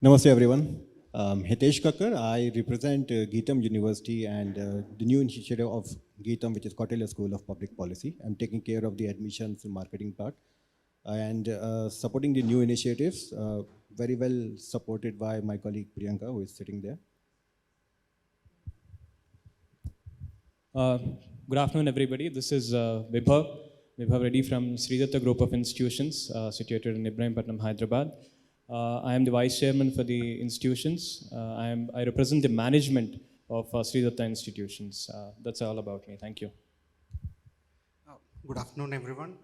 Namaste everyone. Hitesh Kakkar. I represent Geetam University and the new initiative of Geetam, which is Kautilya School of Public Policy. I'm taking care of the admissions and marketing part and supporting the new initiatives, very well supported by my colleague Priyanka, who is sitting there. Good afternoon, everybody. This is Vibhav Reddy from Sridatta Group of Institutions situated in Ibrahimpatnam, Hyderabad. I am the Vice Chairman for the institutions. I represent the management of Sridatta Institutions. That's all about me. Thank you. Good afternoon, everyone.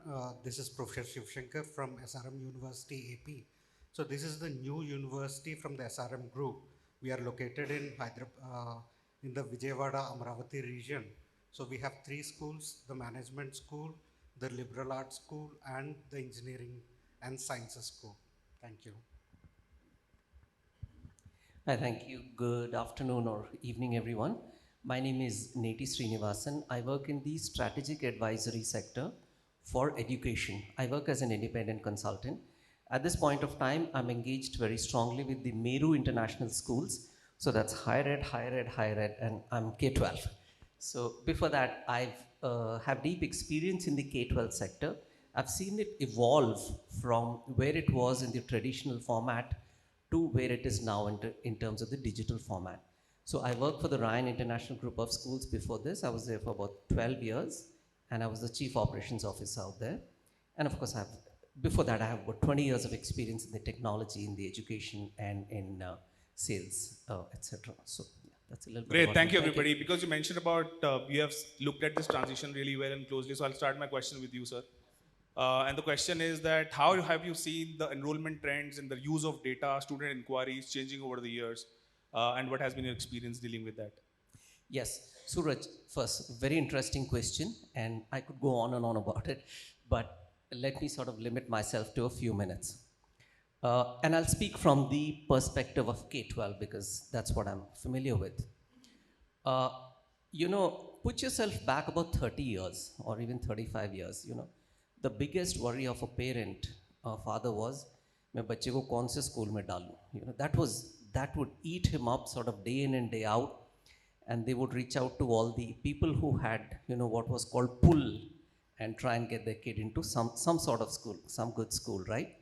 This is Professor Shiv Shankar from SRM University AP. So this is the new university from the SRM group. We are located in Hyderabad, in the Vijayawada Amravati region. So we have three schools: the management school, the liberal arts school, and the engineering and sciences school. Thank you. Hi, thank you. Good afternoon or evening, everyone. My name is Neti Srinivasan. I work in the strategic advisory sector for education. I work as an independent consultant. At this point of time, I'm engaged very strongly with the Meru International Schools. So that's higher ed, and I'm K-12. So before that, I've have deep experience in the K-12 sector. I've seen it evolve from where it was in the traditional format to where it is now in terms of the digital format. So I worked for the Ryan International Group of Schools before this. I was there for about 12 years, and I was the Chief Operations Officer out there. And of course, before that, I have about 20 years of experience in the technology, in the education, and in sales, etc. So yeah, that's a little bit. Great, thank you everybody. Because you mentioned about you have looked at this transition really well and closely, so I'll start my question with you, sir. And the question is that how have you seen the enrollment trends and the use of data, student inquiries changing over the years? And what has been your experience dealing with that? Yes, Suraj, first, very interesting question, and I could go on and on about it, but let me sort of limit myself to a few minutes. And I'll speak from the perspective of K-12 because that's what I'm familiar with. Put yourself back about 30 years or even 35 years, the biggest worry of a parent, father was, मैं बच्चे को कौन से school में डालूं? That would eat him up sort of day in and day out, and they would reach out to all the people who had, what was called pull, and try and get their kid into some sort of school, some good school, right?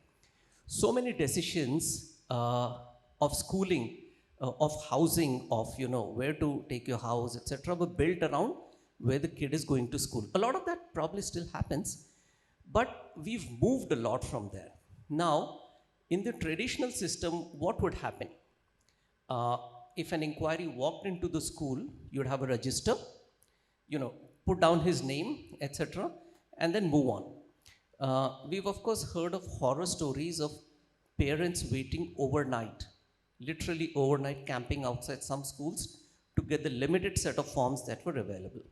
So many decisions of schooling, of housing, of where to take your house, etc., were built around where the kid is going to school. A lot of that probably still happens, but we've moved a lot from there. Now, in the traditional system, what would happen? If an inquiry walked into the school, you'd have a register, put down his name, etc., and then move on. We've of course heard of horror stories of parents waiting overnight, literally overnight camping outside some schools to get the limited set of forms that were available.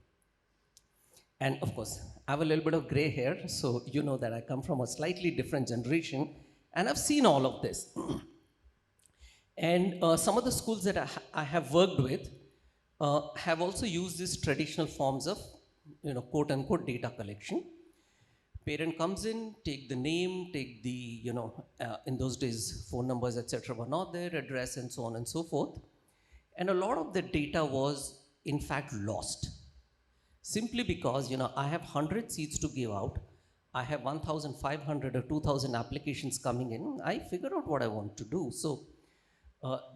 And of course, I have a little bit of gray hair, so you know that I come from a slightly different generation, and I've seen all of this. And some of the schools that I have worked with have also used these traditional forms of, quote unquote, data collection. Parent comes in, take the name, take the, in those days, phone numbers, etc. were not there, address, and so on and so forth. And a lot of the data was, in fact, lost. Simply because, I have 100 seats to give out. I have 1,500 or 2,000 applications coming in. I figure out what I want to do. So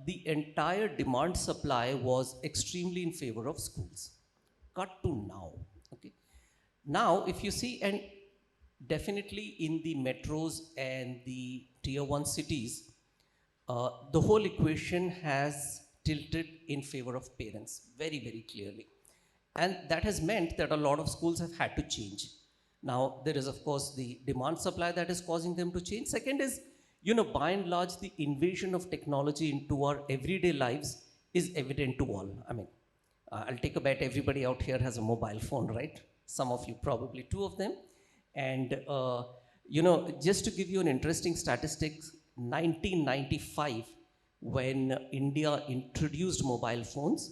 the entire demand supply was extremely in favor of schools. Cut to now. Okay. Now, if you see, and definitely in the metros and the tier 1 cities, the whole equation has tilted in favor of parents very, very clearly. And that has meant that a lot of schools have had to change. Now, there is, of course, the demand supply that is causing them to change. Second is, by and large, the invasion of technology into our everyday lives is evident to all. I mean, I'll take a bet everybody out here has a mobile phone, right? Some of you, probably 2 of them. And, just to give you an interesting statistics, 1995, when India introduced mobile phones,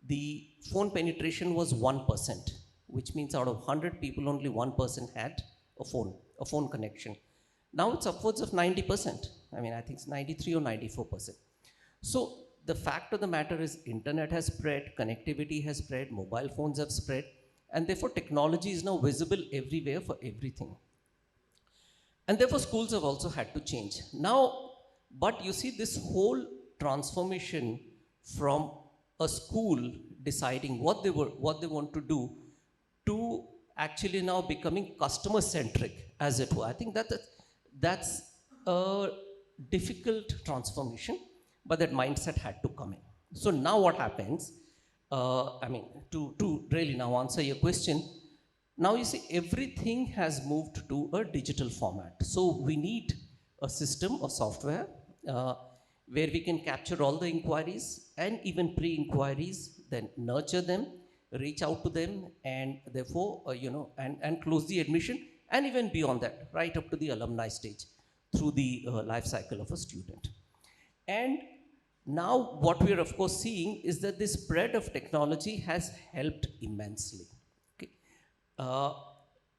the phone penetration was 1%, which means out of 100 people, only 1% had a phone connection. Now it's upwards of 90%. I mean, I think it's 93 or 94%. So the fact of the matter is internet has spread, connectivity has spread, mobile phones have spread, and therefore technology is now visible everywhere for everything. And therefore schools have also had to change. Now, but you see this whole transformation from a school deciding what they want to do to actually now becoming customer centric, as it were. I think that's a difficult transformation, but that mindset had to come in. So now what happens? I mean, to really now answer your question, now you see everything has moved to a digital format. So we need a system of software where we can capture all the inquiries and even pre-inquiries, then nurture them, reach out to them, and therefore, and close the admission, and even beyond that, right up to the alumni stage through the life cycle of a student. And now what we are of course seeing is that this spread of technology has helped immensely. Okay.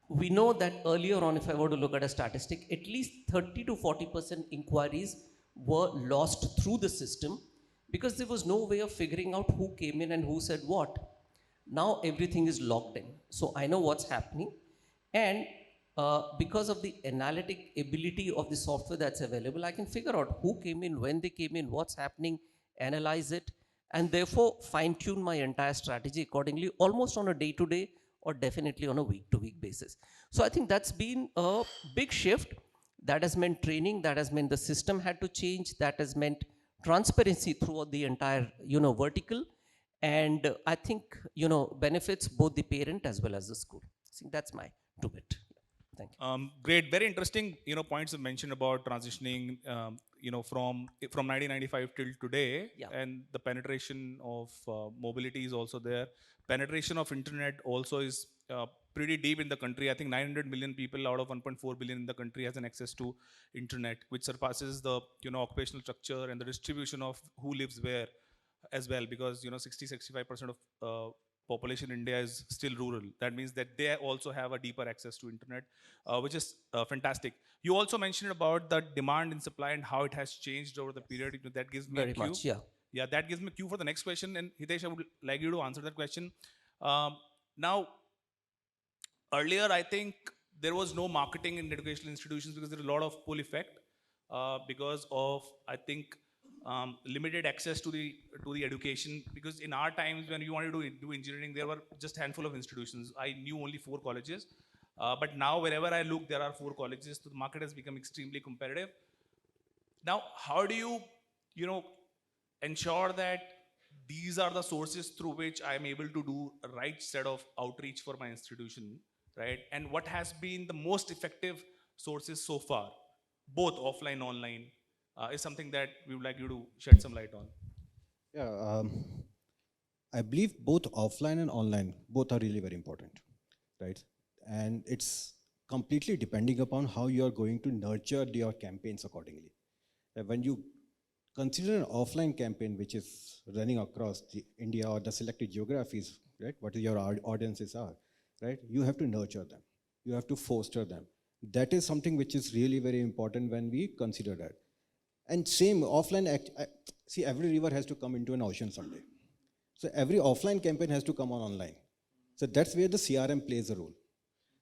We know that earlier on, if I were to look at a statistic, at least 30 to 40% inquiries were lost through the system because there was no way of figuring out who came in and who said what. Now everything is logged in. So I know what's happening. And because of the analytic ability of the software that's available, I can figure out who came in, when they came in, what's happening, analyze it, and therefore fine tune my entire strategy accordingly, almost on a day-to-day or definitely on a week-to-week basis. So I think that's been a big shift. That has meant training, that has meant the system had to change, that has meant transparency throughout the entire, vertical. And I think, benefits both the parent as well as the school. I think that's my two bit. Thank you. Great, very interesting. Points you mentioned about transitioning. From 1995 till today, Yeah. and the penetration of mobility is also there. Penetration of internet also is pretty deep in the country. I think 900 million people out of 1.4 billion in the country has an access to internet, which surpasses the occupational structure and the distribution of who lives where as well, because 60-65% of population in India is still rural. That means that they also have a deeper access to internet, which is fantastic. You also mentioned about the demand and supply and how it has changed over the period. That gives me Very a cue. much, yeah. Yeah, that gives me a cue for the next question. And Hitesh, I would like you to answer that question. Now, earlier, I think there was no marketing in educational institutions because there was a lot of pull effect because of, I think, limited access to the education. Because in our times when we wanted to do engineering, there were just a handful of institutions. I knew only 4 colleges, but now wherever I look, there are 4 colleges. So the market has become extremely competitive. Now, how do you, ensure that these are the sources through which I am able to do a right set of outreach for my institution, right? And what has been the most effective sources so far, both offline, online, is something that we would like you to shed some light on. Yeah, I believe both offline and online, both are really very important, right? And it's completely depending upon how you are going to nurture your campaigns accordingly. When you consider an offline campaign which is running across the India or the selected geographies, right? What your audiences are, right? You have to nurture them. You have to foster them. That is something which is really very important when we consider that. And same offline, see, every river has to come into an ocean someday. So every offline campaign has to come on online. So that's where the CRM plays a role.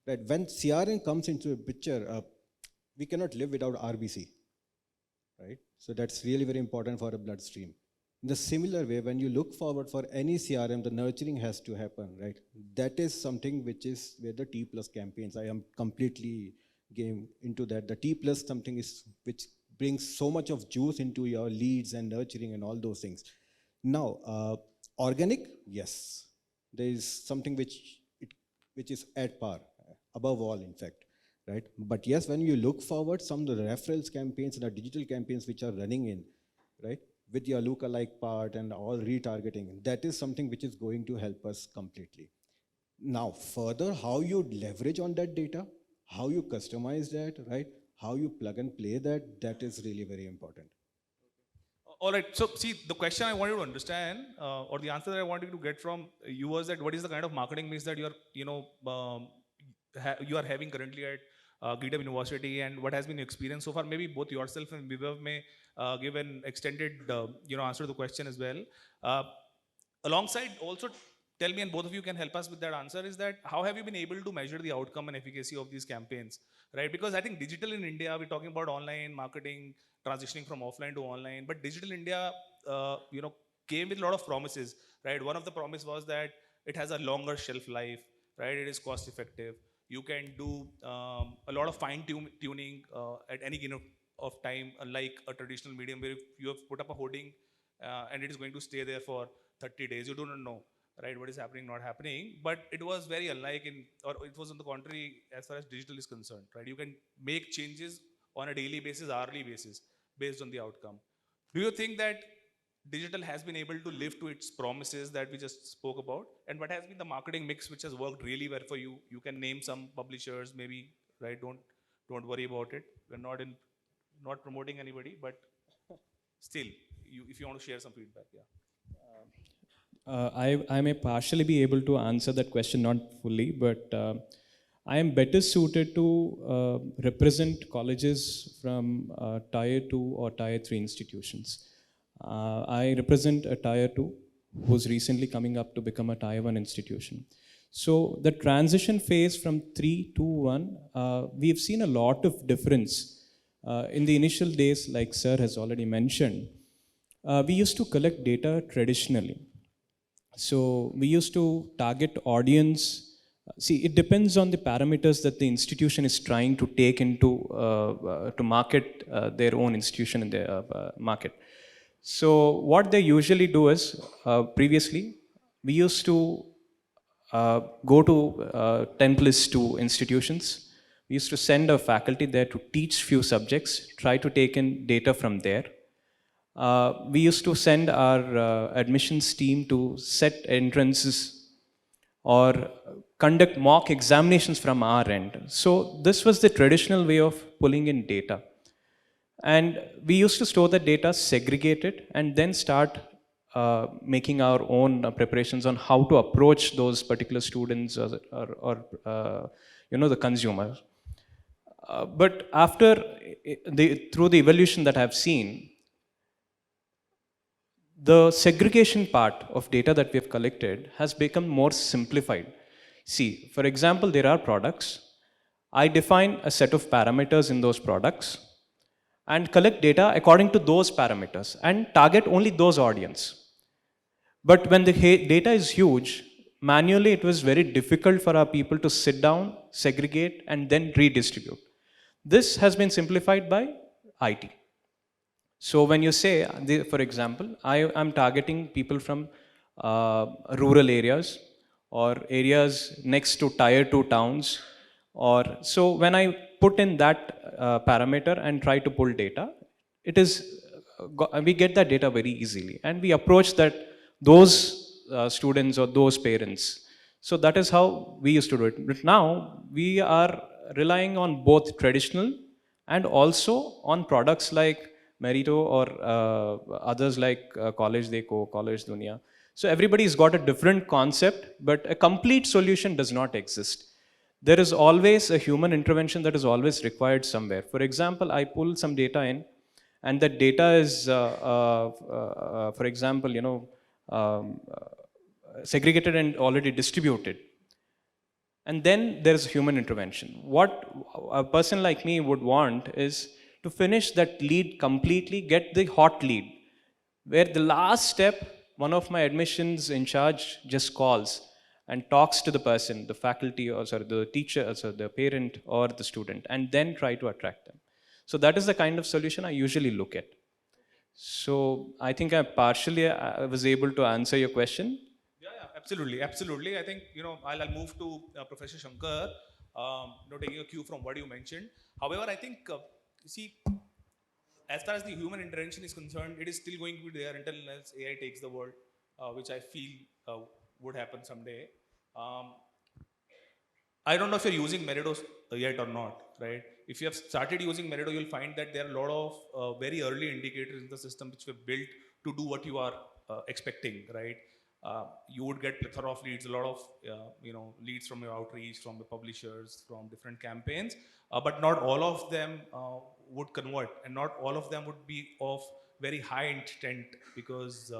Right? When CRM comes into a picture, we cannot live without RBC. Right? So that's really very important for a bloodstream. In the similar way, when you look forward for any CRM, the nurturing has to happen, right? That is something which is where the T plus campaigns, I am completely game into that. The T plus something is which brings so much of juice into your leads and nurturing and all those things. Now, organic, yes. There is something which is at par, above all, in fact. Right? But yes, when you look forward, some of the referrals campaigns and the digital campaigns which are running in, right, with your lookalike part and all retargeting, that is something which is going to help us completely. Now, further, how you leverage on that data, how you customize that, right, how you plug and play that, that is really very important. All right. So, see, the question I wanted to understand, or the answer that I wanted to get from you was that what is the kind of marketing mix that you are, you are having currently at Geetam University, and what has been your experience so far? Maybe both yourself and Vibhav may give an extended, answer to the question as well. Uh, Alongside, also tell me, and both of you can help us with that answer, is that how have you been able to measure the outcome and efficacy of these campaigns, right? Because I think digital in India, we're talking about online marketing, transitioning from offline to online, but digital India, came with a lot of promises, right? One of the promise was that it has a longer shelf life, right? It is cost effective. You can do a lot of tuning at any kind of time, unlike a traditional medium where if you have put up a hoarding and it is going to stay there for 30 days. You do not know, right, what is happening, not happening. But it was very unlike or it was on the contrary as far as digital is concerned, right? You can make changes on a daily basis, hourly basis, based on the outcome. Do you think that digital has been able to live to its promises that we just spoke about? And what has been the marketing mix which has worked really well for you? You can name some publishers, maybe, right? Don't worry about it. We're not promoting anybody, but still, if you want to share some feedback, yeah. I may partially be able to answer that question, not fully, but I am better suited to represent colleges from Tier 2 or Tier 3 institutions. I represent a Tier 2 who's recently coming up to become a Tier 1 institution. So the transition phase from 3 to 1, we've seen a lot of difference. In the initial days, like Sir has already mentioned, we used to collect data traditionally. So we used to target audience. See, it depends on the parameters that the institution is trying to take into to market their own institution in the market. So what they usually do is, previously, we used to go to templates to institutions. We used to send a faculty there to teach few subjects, try to take in data from there. We used to send our admissions team to set entrances or conduct mock examinations from our end. So this was the traditional way of pulling in data. And we used to store the data, segregate it, and then start making our own preparations on how to approach those particular students or the consumer. But through the evolution that I've seen, the segregation part of data that we have collected has become more simplified. See, for example, there are products. I define a set of parameters in those products and collect data according to those parameters and target only those audience. But when the data is huge, manually it was very difficult for our people to sit down, segregate, and then redistribute. This has been simplified by IT. So when you say, for example, I am targeting people from rural areas or areas next to Tier 2 towns, so when I put in that parameter and try to pull data, we get that data very easily, and we approach those students or those parents. So that is how we used to do it. But now we are relying on both traditional and also on products like Meritto or others like College Dekho, College Dunia. So everybody's got a different concept, but a complete solution does not exist. There is always a human intervention that is always required somewhere. For example, I pull some data in, and that data is, for example, segregated and already distributed. And then there's human intervention. What a person like me would want is to finish that lead completely, get the hot lead, where the last step, one of my admissions in charge just calls and talks to the person, the faculty, or sorry, the teacher, or the parent or the student, and then try to attract them. So that is the kind of solution I usually look at. So I think I partially was able to answer your question. Yeah, absolutely. I think, I'll move to Professor Shankar, taking a cue from what you mentioned. However, I think, as far as the human intervention is concerned, it is still going to be there until AI takes the world, which I feel would happen someday. I don't know if you're using Meritto yet or not, right? If you have started using Meritto, you'll find that there are a lot of very early indicators in the system which were built to do what you are expecting, right? you would get plethora of leads, a lot of leads from your outreach, from the publishers, from different campaigns, but not all of them would convert, and not all of them would be of very high intent, because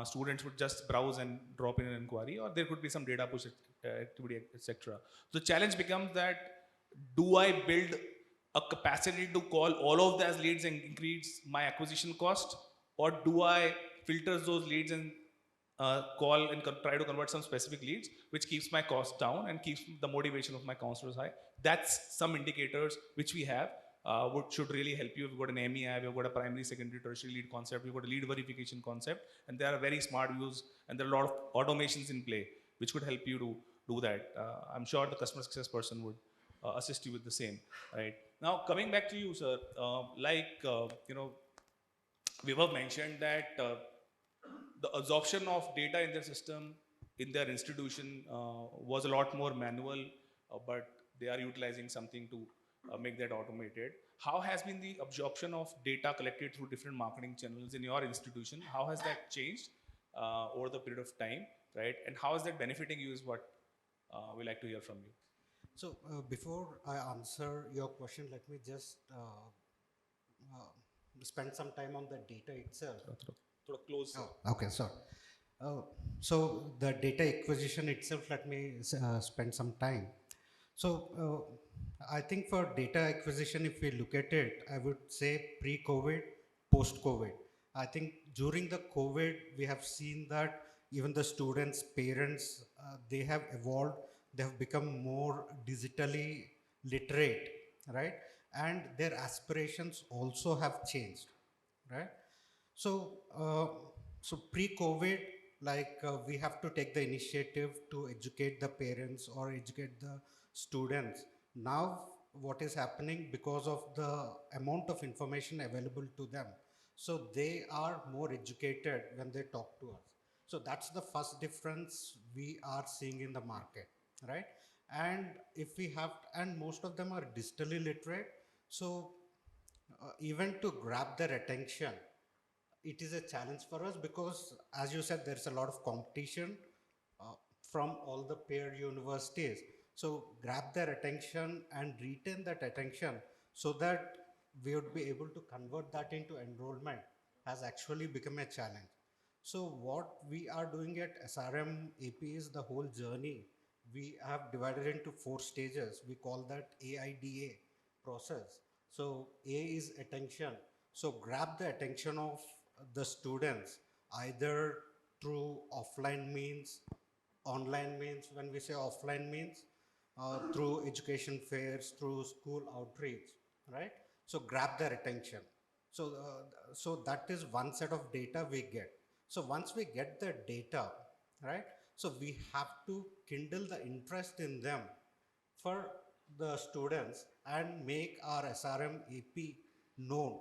students would just browse and drop in an inquiry, or there could be some data push activity, etc. So the challenge becomes that, do I build a capacity to call all of those leads and increase my acquisition cost, or do I filter those leads and call and try to convert some specific leads, which keeps my cost down and keeps the motivation of my counselors high? That's some indicators which we have, which should really help you. You've got an MEI, you've got a primary, secondary, tertiary lead concept, you've got a lead verification concept, and there are very smart views, and there are a lot of automations in play which could help you to do that. I'm sure the customer success person would assist you with the same. Right now, coming back to you, sir, Vibhav mentioned that the absorption of data in their system, in their institution, was a lot more manual, but they are utilizing something to make that automated. How has been the absorption of data collected through different marketing channels in your institution? How has that changed over the period of time, right? And how is that benefiting you is what we like to hear from you. So before I answer your question, let me just spend some time on the data itself. Thoda close. Oh, okay, sorry. So the data acquisition itself, let me spend some time. So I think for data acquisition, if we look at it, I would say pre-COVID, post-COVID. I think during the COVID, we have seen that even the students, parents, they have evolved, they have become more digitally literate, right? And their aspirations also have changed, right? So pre-COVID, we have to take the initiative to educate the parents or educate the students. Now, what is happening because of the amount of information available to them? So they are more educated when they talk to us. So that's the first difference we are seeing in the market, right? And if we have, and most of them are digitally literate. So even to grab their attention, it is a challenge for us because, as you said, there's a lot of competition uh, from all the peer universities. So grab their attention and retain that attention so that we would be able to convert that into enrollment has actually become a challenge. So what we are doing at SRM AP is the whole journey. We have divided into 4 stages. We call that AIDA process. So A is attention. So grab the attention of the students either through offline means, online means. When we say offline means, through education fairs, through school outreach, right? So grab their attention. So that is one set of data we get. So once we get the data, right? So we have to kindle the interest in them for the students and make our SRM AP known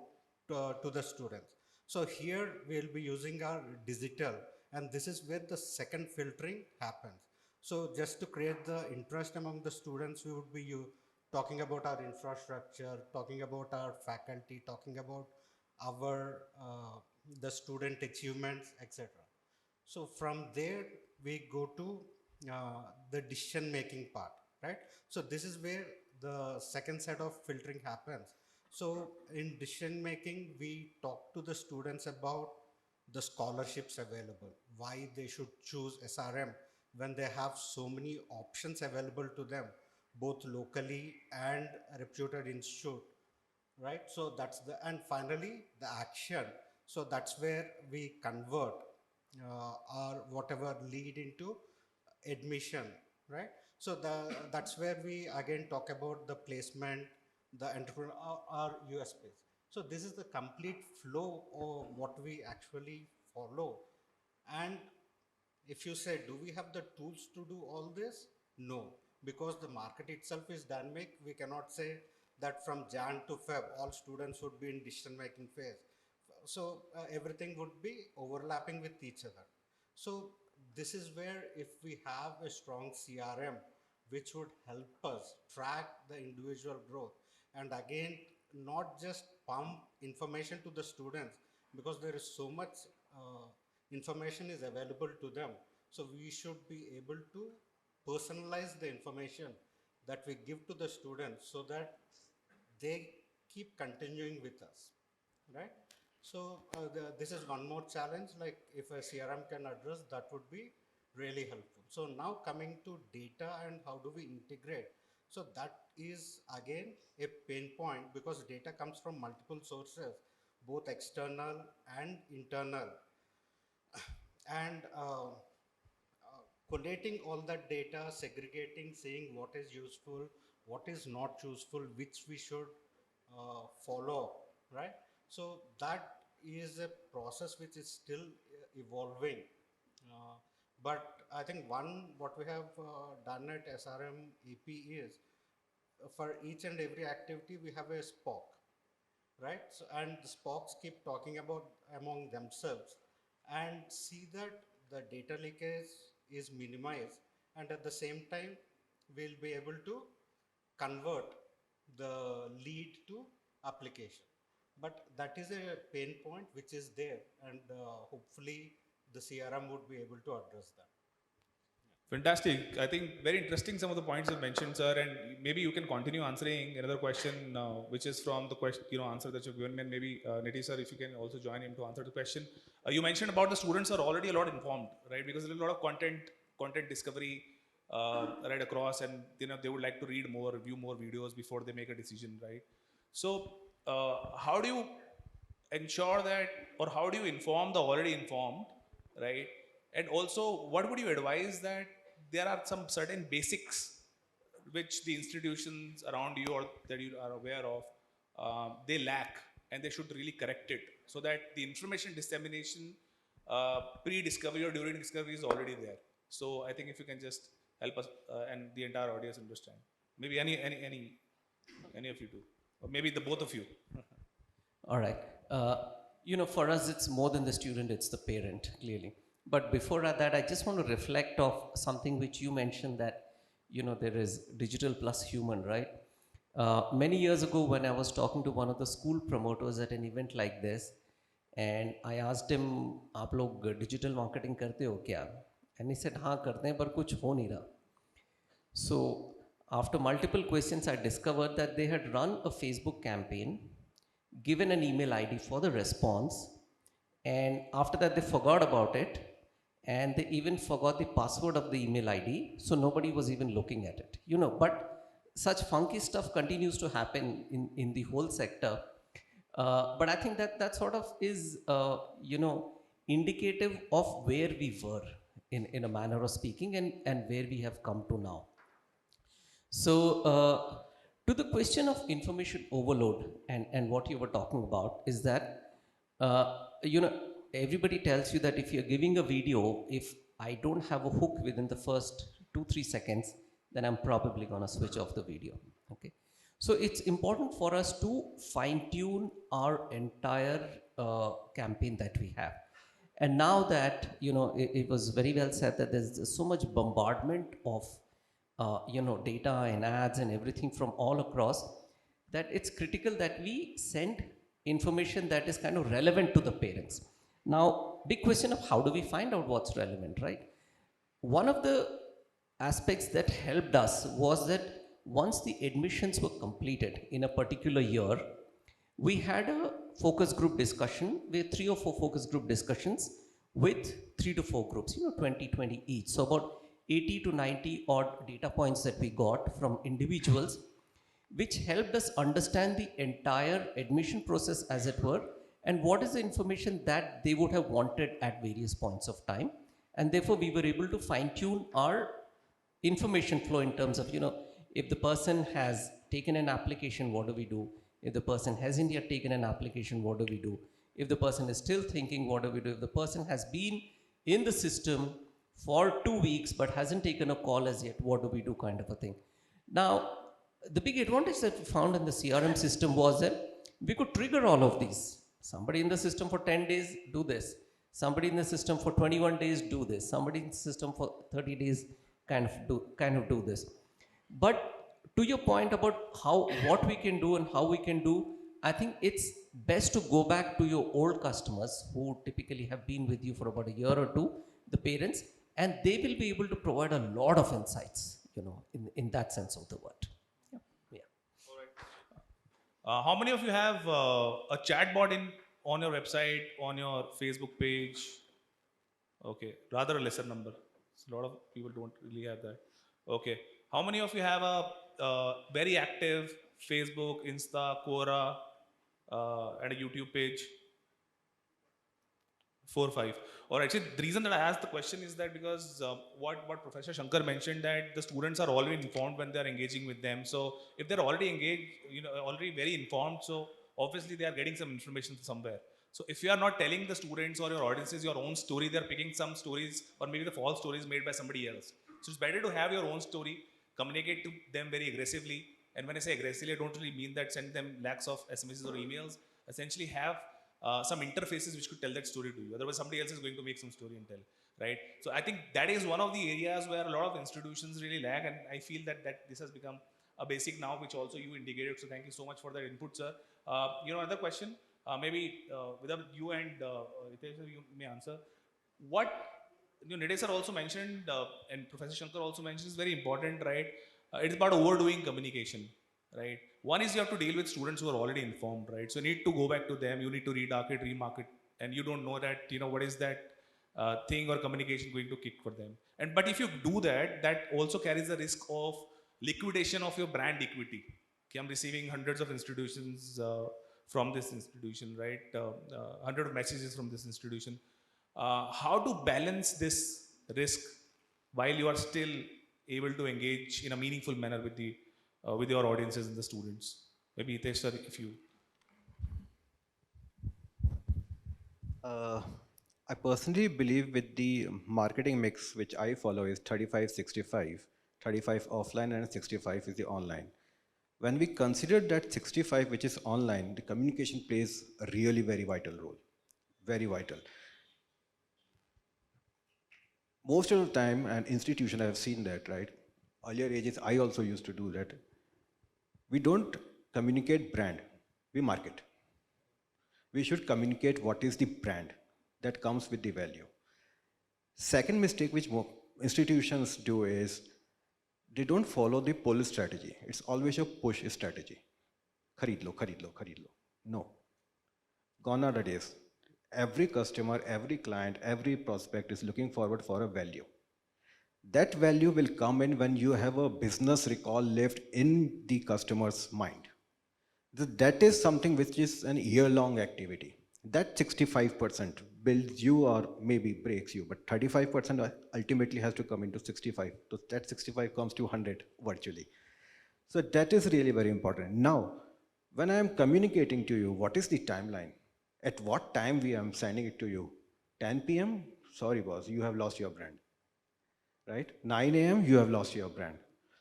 to the students. So here we'll be using our digital, and this is where the second filtering happens. So just to create the interest among the students, we would be talking about our infrastructure, talking about our faculty, talking about our the student achievements, etc. So from there we go to the decision making part, right? So this is where the second set of filtering happens. So in decision making, we talk to the students about the scholarships available, why they should choose SRM when they have so many options available to them, both locally and reputed institute, right? So that's the, and finally the action. So that's where we convert or whatever lead into admission, right? So that's where we again talk about the placement, the entrepreneur, or USPs. So this is the complete flow of what we actually follow. And if you say, do we have the tools to do all this? No, because the market itself is dynamic. We cannot say that from Jan to Feb, all students would be in decision making phase. So everything would be overlapping with each other. So this is where if we have a strong CRM, which would help us track the individual growth, and again, not just pump information to the students, because there is so much information is available to them. So we should be able to personalize the information that we give to the students so that they keep continuing with us, right? So this is one more challenge, like if a CRM can address, that would be really helpful. So now coming to data and how do we integrate? So that is again a pain point because data comes from multiple sources, both external and internal. And collating all that data, segregating, saying what is useful, what is not useful, which we should follow, right? So that is a process which is still evolving. But I think what we have done at SRM AP is for each and every activity we have a SPOC, right? So, and the Spocks keep talking about among themselves and see that the data leakage is minimized, and at the same time we'll be able to convert the lead to application. But that is a pain point which is there, and hopefully the CRM would be able to address that. Fantastic. I think very interesting some of the points you mentioned, sir, and maybe you can continue answering another question, which is from the question, answer that you've given, and maybe Niti sir, if you can also join him to answer the question. You mentioned about the students are already a lot informed, right? Because there's a lot of content discovery right across, and they would like to read more, review more videos before they make a decision, right? So how do you ensure that, or how do you inform the already informed, right? And also, what would you advise that there are some certain basics which the institutions around you or that you are aware of, they lack, and they should really correct it so that the information dissemination pre-discovery or during discovery is already there. So I think if you can just help us and the entire audience understand. Maybe any of you two, or maybe the both of you. All right. For us, it's more than the student, it's the parent, clearly. But before that, I just want to reflect of something which you mentioned that, there is digital plus human, right? Many years ago, when I was talking to one of the school promoters at an event like this, and I asked him, "आप लोग digital marketing करते हो क्या?" And he said, "हाँ करते हैं, पर कुछ हो नहीं रहा." So after multiple questions, I discovered that they had run a Facebook campaign, given an email ID for the response, and after that they forgot about it, and they even forgot the password of the email ID, so nobody was even looking at it. But such funky stuff continues to happen in the whole sector. But I think that sort of is, indicative of where we were in a manner of speaking and where we have come to now. So, to the question of information overload and what you were talking about is that, everybody tells you that if you're giving a video, if I don't have a hook within the first 2-3 seconds, then I'm probably going to switch off the video. Okay. So it's important for us to fine tune our entire campaign that we have. And now that, it was very well said that there's so much bombardment of, data and ads and everything from all across, that it's critical that we send information that is kind of relevant to the parents. Now, big question of how do we find out what's relevant, right? One of the aspects that helped us was that once the admissions were completed in a particular year, we had a focus group discussion with 3 or 4 focus group discussions with 3 to 4 groups, 20 each. So about 80 to 90 odd data points that we got from individuals, which helped us understand the entire admission process, as it were, and what is the information that they would have wanted at various points of time. And therefore, we were able to fine tune our information flow in terms of, if the person has taken an application, what do we do? If the person hasn't yet taken an application, what do we do? If the person is still thinking, what do we do? If the person has been in the system for 2 weeks but hasn't taken a call as yet, what do we do, kind of a thing. Now, the big advantage that we found in the CRM system was that we could trigger all of these. Somebody in the system for 10 days, do this. Somebody in the system for 21 days, do this. Somebody in the system for 30 days, kind of do this. But to your point about what we can do and how we can do, I think it's best to go back to your old customers who typically have been with you for about a year or two, the parents, and they will be able to provide a lot of insights, in that sense of the word. Yeah. Yeah. How many of you have a chatbot on your website, on your Facebook page? Okay, rather a lesser number. So a lot of people don't really have that. Okay, how many of you have a very active Facebook, Insta, Quora, and a YouTube page? 4 5. Or actually, the reason that I asked the question is that because what Professor Shankar mentioned, that the students are already informed when they are engaging with them. So if they're already engaged, already very informed, so obviously they are getting some information from somewhere. So if you are not telling the students or your audiences your own story, they're picking some stories or maybe the false stories made by somebody else. So it's better to have your own story, communicate to them very aggressively. And when I say aggressively, I don't really mean that send them lakhs of SMSs or emails. Essentially have some interfaces which could tell that story to you. Otherwise, somebody else is going to make some story and tell, right? So I think that is one of the areas where a lot of institutions really lag, and I feel that this has become a basic now, which also you indicated. So thank you so much for that input, sir. Another question, maybe without you and Hitesh, sir, you may answer. What Nidhi sir also mentioned, and Professor Shankar also mentioned, is very important, right? It's about overdoing communication, right? One is you have to deal with students who are already informed, right? So you need to go back to them, you need to remarket, and you don't know that, what is that thing or communication going to kick for them. But if you do that, that also carries the risk of liquidation of your brand equity. Okay, I'm receiving hundreds of institutions from this institution, right? Hundred of messages from this institution. How to balance this risk while you are still able to engage in a meaningful manner with your audiences and the students? Maybe Hitesh sir, if you. I personally believe with the marketing mix which I follow is 35-65, 35 offline and 65 is the online. When we consider that 65 which is online, the communication plays a really very vital role, very vital. Most of the time, an institution, I have seen that, right? Earlier ages, I also used to do that. We don't communicate brand, we market. We should communicate what is the brand that comes with the value. Second mistake which institutions do is they don't follow the pull strategy. It's always a push strategy. Kharid lo, kharid lo, kharid lo. No. Gone are the days. Every customer, every client, every prospect is looking forward for a value. That value will come in when you have a business recall left in the customer's mind. That is something which is an year-long activity. That 65% builds you or maybe breaks you, but 35% ultimately has to come into 65. So that 65 comes to 100 virtually. So that is really very important. Now, when I am communicating to you, what is the timeline? At what time we am sending it to you? 10 p.m.? Sorry, boss, you have lost your brand. Right? 9 a.m., you have lost your brand.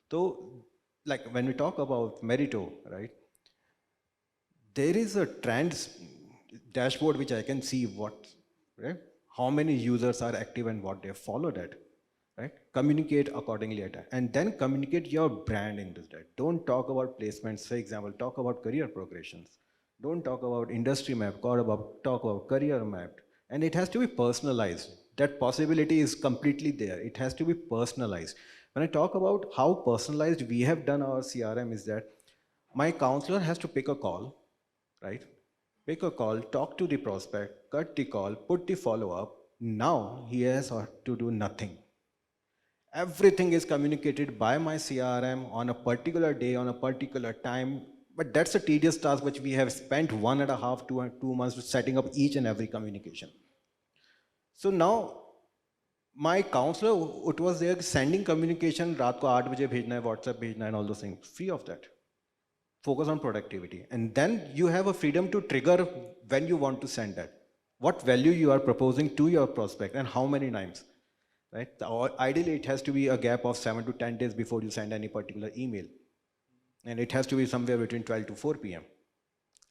So, like when we talk about Meritto, right? There is a trends dashboard which I can see right? How many users are active and what they have followed at, right? Communicate accordingly at that. And then communicate your brand into that. Don't talk about placements, for example, talk about career progressions. Don't talk about industry map, talk about career map. And it has to be personalized. That possibility is completely there. It has to be personalized. When I talk about how personalized we have done our CRM is that my counselor has to pick a call, right? Pick a call, talk to the prospect, cut the call, put the follow-up. Now he has to do nothing. Everything is communicated by my CRM on a particular day, on a particular time. But that's a tedious task which we have spent 1.5 to 2 months setting up each and every communication. So now, my counselor, it was there sending communication, raat ko 8 baje bhejna hai, WhatsApp bhejna hai, and all those things, free of that. Focus on productivity. And then you have a freedom to trigger when you want to send that. What value you are proposing to your prospect and how many times, right? Ideally, it has to be a gap of 7 to 10 days before you send any particular email. And it has to be somewhere between 12 to 4 p.m.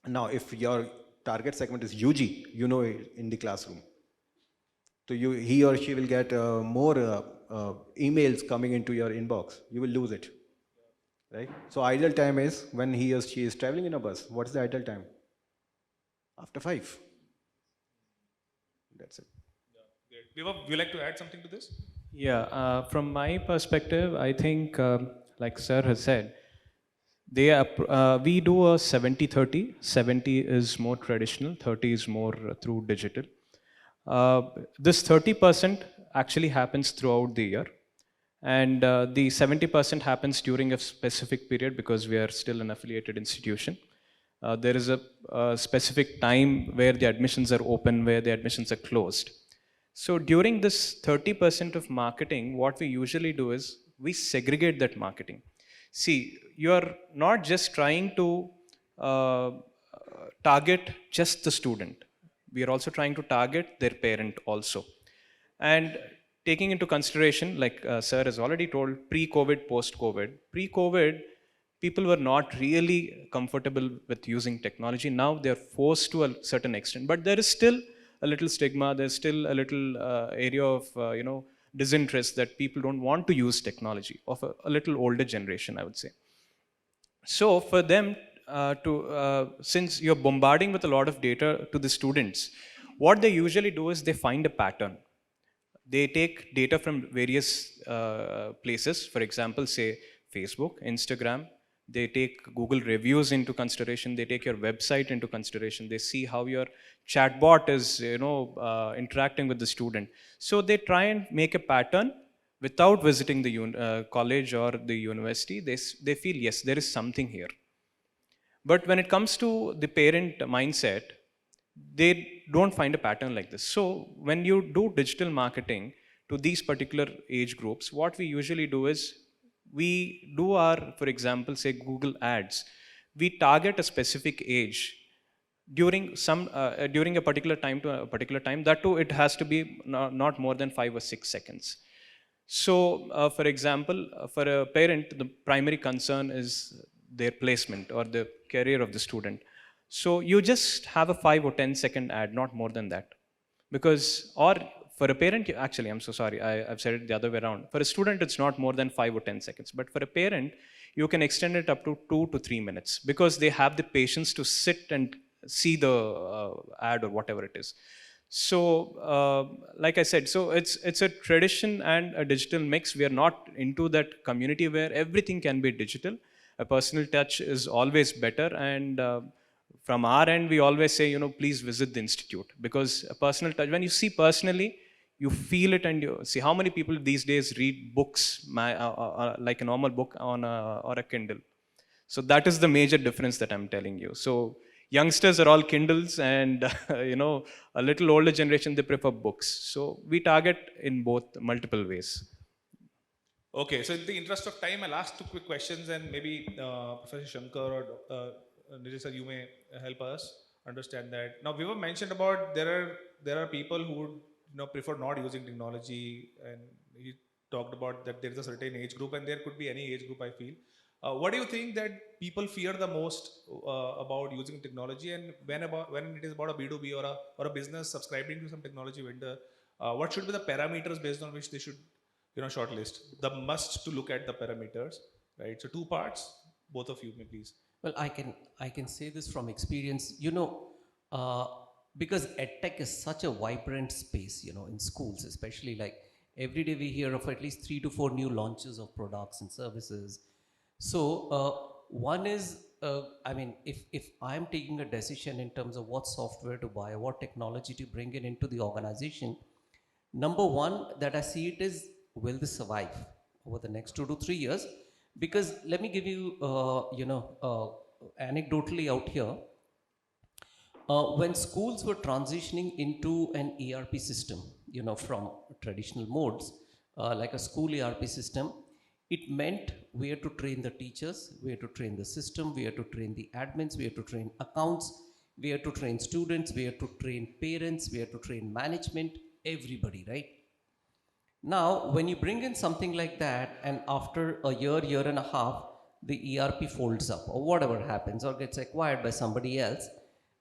Now, if your target segment is UG, in the classroom. So he or she will get more emails coming into your inbox. You will lose it, right? So ideal time is when he or she is traveling in a bus. What is the ideal time? after 5. That's it. Great. Vibhav, would you like to add something to this? Yeah, from my perspective, I think, like Sir has said, we do a 70-30. 70 is more traditional, 30 is more through digital. This 30% actually happens throughout the year. And the 70% happens during a specific period because we are still an affiliated institution. There is a specific time where the admissions are open, where the admissions are closed. So during this 30% of marketing, what we usually do is we segregate that marketing. See, you're not just trying to target just the student. We are also trying to target their parent also. And taking into consideration, like Sir has already told, pre-COVID, post-COVID. Pre-COVID, people were not really comfortable with using technology. Now they're forced to a certain extent, but there is still a little stigma. There's still a little area of disinterest that people don't want to use technology of a little older generation, I would say. So for them since you're bombarding with a lot of data to the students, what they usually do is they find a pattern. They take data from various places, for example, say Facebook, Instagram. They take Google reviews into consideration. They take your website into consideration. They see how your chatbot is, interacting with the student. So they try and make a pattern without visiting the college or the university. They feel, yes, there is something here. But when it comes to the parent mindset, they don't find a pattern like this. So when you do digital marketing to these particular age groups, what we usually do is we do our, for example, say Google ads. We target a specific age during a particular time to a particular time. That too, it has to be not more than 5 or 6 seconds. So, for example, for a parent, the primary concern is their placement or the career of the student. So you just have a 5 or 10-second ad, not more than that. Because, or for a parent, actually, I'm so sorry, I've said it the other way around. For a student, it's not more than 5 or 10 seconds. But for a parent, you can extend it up to 2 to 3 minutes because they have the patience to sit and see the ad or whatever it is. So, like I said, so it's a tradition and a digital mix. We are not into that community where everything can be digital. A personal touch is always better, and from our end, we always say, please visit the institute, because a personal touch, when you see personally, you feel it, and you see how many people these days read books like a normal book on or a Kindle. So that is the major difference that I'm telling you. So youngsters are all Kindles, and a little older generation, they prefer books. So we target in both multiple ways. Okay, so in the interest of time, I'll ask 2 quick questions, and maybe Professor Shankar or Nijay sir, you may help us understand that. Now, we were mentioned about there are people who would prefer not using technology, and he talked about that there is a certain age group, and there could be any age group, I feel. What do you think that people fear the most about using technology, and when it is about a B2B or a business subscribing to some technology vendor, what should be the parameters based on which they should shortlist? The must to look at the parameters, right? So 2 parts, both of you may please. Well, I can say this from experience, because EdTech is such a vibrant space, in schools, especially, like every day we hear of at least 3 to 4 new launches of products and services. So one is, if I'm taking a decision in terms of what software to buy, what technology to bring into the organization, number one that I see it is, will this survive over the next 2 to 3 years? Because let me give you, anecdotally out here, when schools were transitioning into an ERP system, from traditional modes, like a school ERP system, it meant we had to train the teachers, we had to train the system, we had to train the admins, we had to train accounts, we had to train students, we had to train parents, we had to train management, everybody, right? Now, when you bring in something like that, and after a year and a half, the ERP folds up or whatever happens or gets acquired by somebody else,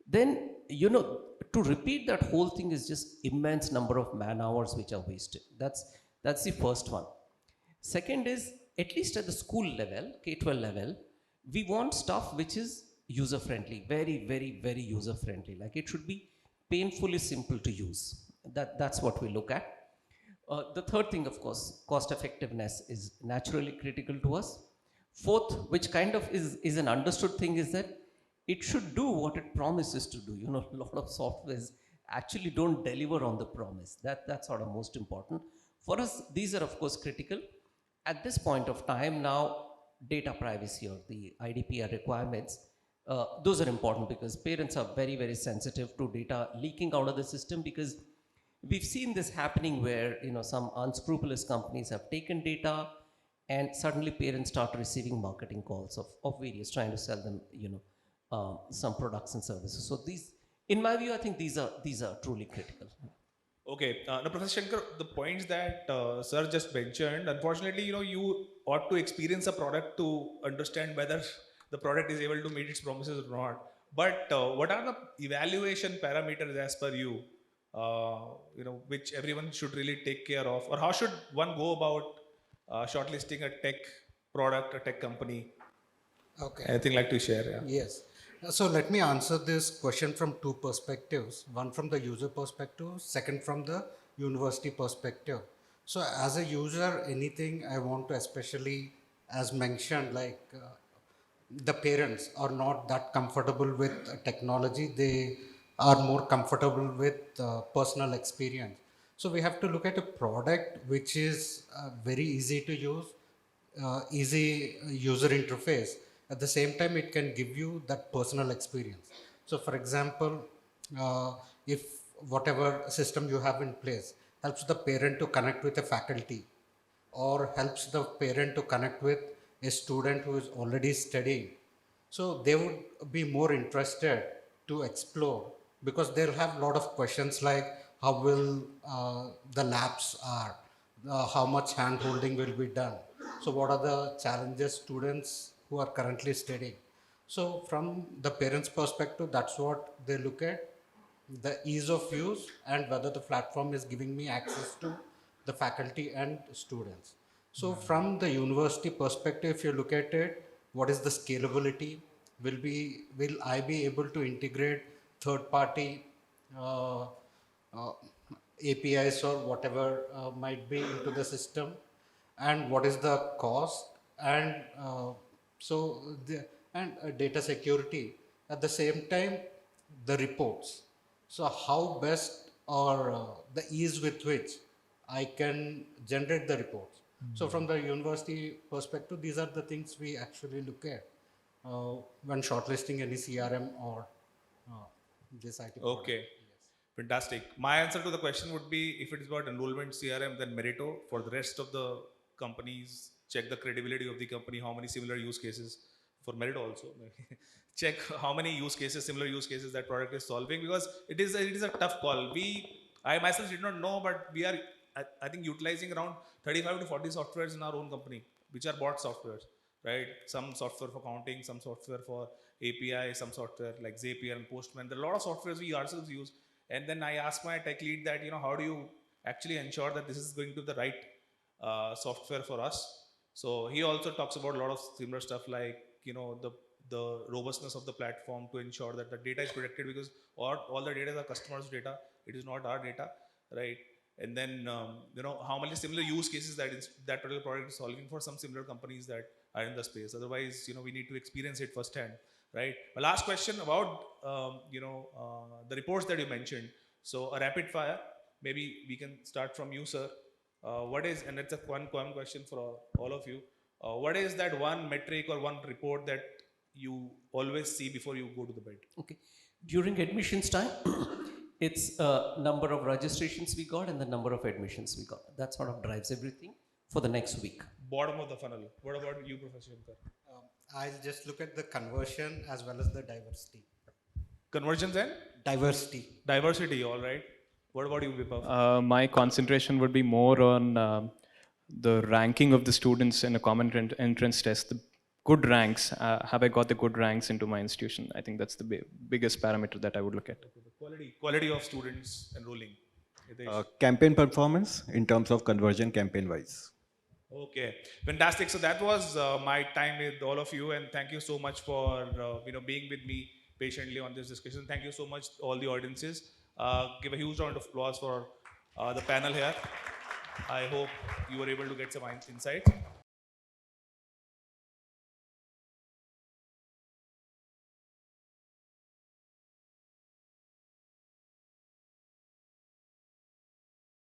then, to repeat that whole thing is just immense number of man hours which are wasted. That's the first one. Second is, at least at the school level, K-12 level, we want stuff which is user friendly, very, very, very user friendly. Like it should be painfully simple to use. That's what we look at. The third thing, of course, cost effectiveness is naturally critical to us. Fourth, which kind of is an understood thing, is that it should do what it promises to do. You know, a lot of softwares actually don't deliver on the promise. That's sort of most important. For us, these are of course critical. At this point of time now, data privacy or the IDPR requirements, those are important because parents are very, very sensitive to data leaking out of the system, because we've seen this happening where, you know, some unscrupulous companies have taken data and suddenly parents start receiving marketing calls of various trying to sell them, you know, some products and services. So these, in my view, I think these are truly critical. Okay, now Professor Shankar, the points that Sir just mentioned, unfortunately, you know, you ought to experience a product to understand whether the product is able to meet its promises or not. But what are the evaluation parameters as per you, you know, which everyone should really take care of, or how should one go about shortlisting a tech product, a tech company? Okay. Anything like to share? Yeah. Yes. So let me answer this question from two perspectives. One from the user perspective, second from the university perspective. So as a user, anything I want to, especially as mentioned, like the parents are not that comfortable with technology. They are more comfortable with personal experience. So we have to look at a product which is very easy to use, easy user interface. At the same time, it can give you that personal experience. So for example, if whatever system you have in place helps the parent to connect with a faculty, or helps the parent to connect with a student who is already studying, so they would be more interested to explore, because they'll have a lot of questions like how will the labs are, how much hand holding will be done, so what are the challenges students who are currently studying. So from the parents perspective, that's what they look at, the ease of use and whether the platform is giving me access to the faculty and students. So from the university perspective, if you look at it, what is the scalability? Will I be able to integrate third party uh, APIs or whatever might be into the system, and what is the cost, and data security. At the same time, the reports. So how best, or the ease with which I can generate the reports. So from the university perspective, these are the things we actually look at when shortlisting any CRM or uh, this IT product. Okay. Fantastic. My answer to the question would be, if it is about enrollment CRM, then Meritto. For the rest of the companies, check the credibility of the company, how many similar use cases. For Meritto also, check how many use cases, similar use cases that product is solving, because it is a tough call. I myself did not know, but we are, I think, utilizing around 35 to 40 softwares in our own company, which are bought softwares, right? Some software for counting, some software for API, some software like Zapier and Postman. There are a lot of softwares we ourselves use. And then I asked my tech lead that, you know, how do you actually ensure that this is going to be the right software for us? So he also talks about a lot of similar stuff like, you know, the robustness of the platform to ensure that the data is protected, because all the data is our customers' data. It is not our data, right? And then, you know, how many similar use cases that particular product is solving for some similar companies that are in the space. Otherwise, you know, we need to experience it firsthand, right? My last question about, the reports that you mentioned. So a rapid fire, maybe we can start from you, sir. What is, and it's a one common question for all of you, what is that one metric or one report that you always see before you go to the bed? Okay. During admissions time, it's number of registrations we got and the number of admissions we got. That sort of drives everything for the next week. Bottom of the funnel. What about you, Professor Shankar? I'll just look at the conversion as well as the diversity. Conversions and Diversity. diversity, all right. What about you, Vipaf? My concentration would be more on the ranking of the students in a common entrance test. The good ranks, have I got the good ranks into my institution? I think that's the biggest parameter that I would look at. The quality of students enrolling. Hitesh. Campaign performance in terms of conversion campaign wise. Okay, fantastic. So that was my time with all of you, and thank you so much for being with me patiently on this discussion. Thank you so much, all the audiences. Give a huge round of applause for the panel here. I hope you were able to get some insights.